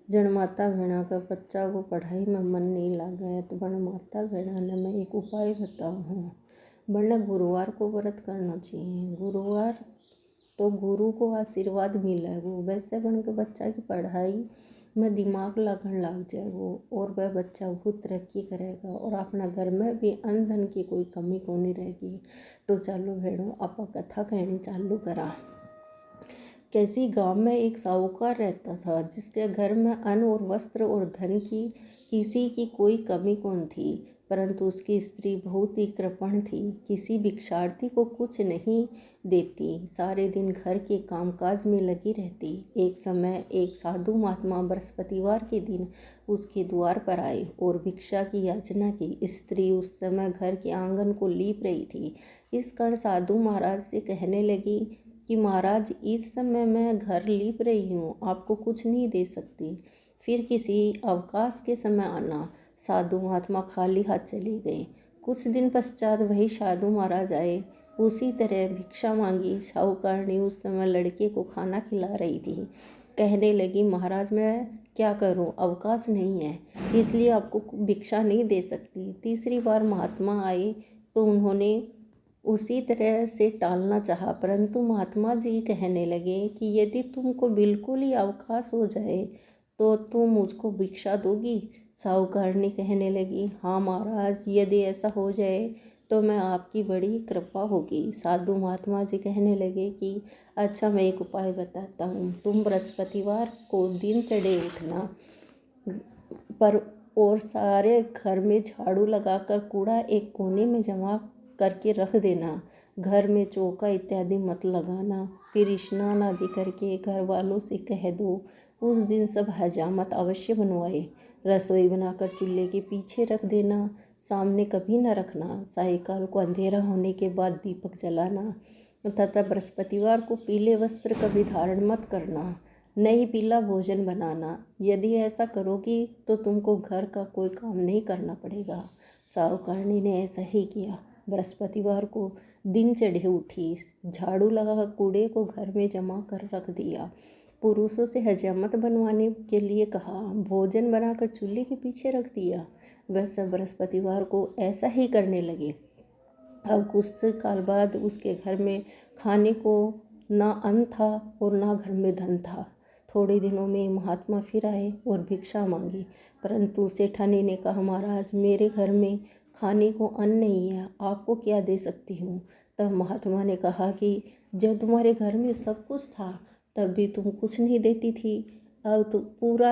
जण माता भेणा का बच्चा को पढ़ाई में मन नहीं लागे तो बण माता भेणा ने मैं एक उपाय बताऊँ हूँ। बण गुरुवार को व्रत करना चाहिए। गुरुवार तो गुरु को आशीर्वाद मिलेगो, वैसे बन के बच्चा की पढ़ाई में दिमाग लगन लग जाएगो और वह बच्चा बहुत तरक्की करेगा और अपना घर में भी अन्न धन की कोई कमी को नहीं रहेगी। तो चलो भेड़ो आप कथा कहनी चालू करा। कैसी गांव में एक साहूकार रहता था जिसके घर में अन्न और वस्त्र और धन की किसी की कोई कमी कौन थी, परंतु उसकी स्त्री बहुत ही कृपण थी, किसी भिक्षार्थी को कुछ नहीं देती, सारे दिन घर के कामकाज में लगी रहती। एक समय एक साधु महात्मा बृहस्पतिवार के दिन उसके द्वार पर आए और भिक्षा की याचना की। स्त्री उस समय घर के आंगन को लीप रही थी। इस कारण साधु महाराज से कहने लगी कि महाराज, इस समय मैं घर लीप रही हूँ, आपको कुछ नहीं दे सकती, फिर किसी अवकाश के समय आना। साधु महात्मा खाली हाथ चले गए। कुछ दिन पश्चात वही साधु महाराज आए, उसी तरह भिक्षा मांगी। साहूकारणी उस समय लड़के को खाना खिला रही थी। कहने लगी, महाराज मैं क्या करूं, अवकाश नहीं है, इसलिए आपको भिक्षा नहीं दे सकती। तीसरी बार महात्मा आए तो उन्होंने उसी तरह से टालना चाहा, परंतु महात्मा जी कहने लगे कि यदि तुमको बिल्कुल ही अवकाश हो जाए तो तुम मुझको भिक्षा दोगी। साहूकारणी कहने लगी, हाँ महाराज, यदि ऐसा हो जाए तो मैं आपकी बड़ी कृपा होगी। साधु महात्मा जी कहने लगे कि अच्छा, मैं एक उपाय बताता हूँ। तुम बृहस्पतिवार को दिन चढ़े उठना पर और सारे घर में झाड़ू लगाकर कूड़ा एक कोने में जमा करके रख देना। घर में चौका इत्यादि मत लगाना। फिर स्नान आदि करके घर वालों से कह दो उस दिन सब हजामत अवश्य बनवाए। रसोई बनाकर चूल्हे के पीछे रख देना, सामने कभी न रखना। सायंकाल को अंधेरा होने के बाद दीपक जलाना तथा बृहस्पतिवार को पीले वस्त्र कभी धारण मत करना, नहीं पीला भोजन बनाना। यदि ऐसा करोगी तो तुमको घर का कोई काम नहीं करना पड़ेगा। साहूकारणी ने ऐसा ही किया। बृहस्पतिवार को दिन चढ़े उठी, झाड़ू लगाकर कूड़े को घर में जमा कर रख दिया। पुरुषों से हजामत बनवाने के लिए कहा, भोजन बनाकर चूल्हे के पीछे रख दिया। वह सब बृहस्पतिवार को ऐसा ही करने लगे। अब कुछ काल बाद उसके घर में खाने को ना अन्न था और ना घर में धन था। थोड़े दिनों में महात्मा फिर आए और भिक्षा मांगी, परंतु सेठानी ने कहा, महाराज मेरे घर में खाने को अन्न नहीं है, आपको क्या दे सकती हूँ। तब महात्मा ने कहा कि जब तुम्हारे घर में सब कुछ था तब भी तुम कुछ नहीं देती थी, अब तो पूरा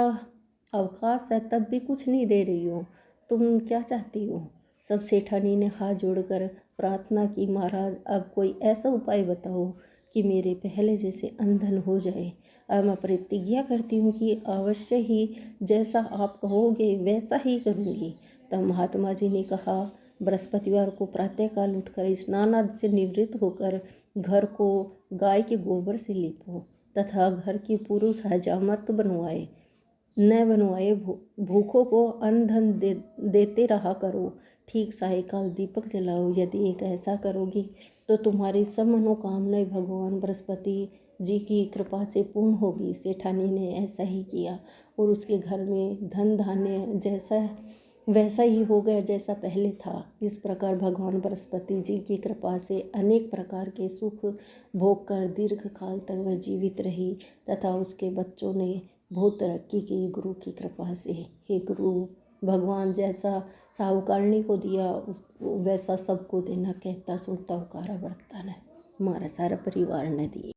अवकाश है तब भी कुछ नहीं दे रही हो, तुम क्या चाहती हो। सब सेठानी ने हाथ जोड़कर प्रार्थना की, महाराज अब कोई ऐसा उपाय बताओ कि मेरे पहले जैसे अंधन हो जाए। अब मैं प्रतिज्ञा करती हूँ कि अवश्य ही जैसा आप कहोगे वैसा ही करूँगी। तब महात्मा जी ने कहा, बृहस्पतिवार को प्रातःकाल उठकर स्नान आदि से निवृत्त होकर घर को गाय के गोबर से लीपो तथा घर की पुरुष हजामत बनवाए न बनवाए भूखों को अन्न धन देते रहा करो। ठीक सायंकाल दीपक जलाओ। यदि एक ऐसा करोगी तो तुम्हारी सब मनोकामनाएं भगवान बृहस्पति जी की कृपा से पूर्ण होगी। सेठानी ने ऐसा ही किया और उसके घर में धन धान्य जैसा वैसा ही हो गया जैसा पहले था। इस प्रकार भगवान बृहस्पति जी की कृपा से अनेक प्रकार के सुख भोग कर दीर्घ काल तक वह जीवित रही तथा उसके बच्चों ने बहुत तरक्की की गुरु की कृपा से। हे गुरु, भगवान जैसा साहूकारणी को दिया वैसा सबको देना, कहता सुनता उकारा बरतता है। हमारा सारा परिवार ने दिए।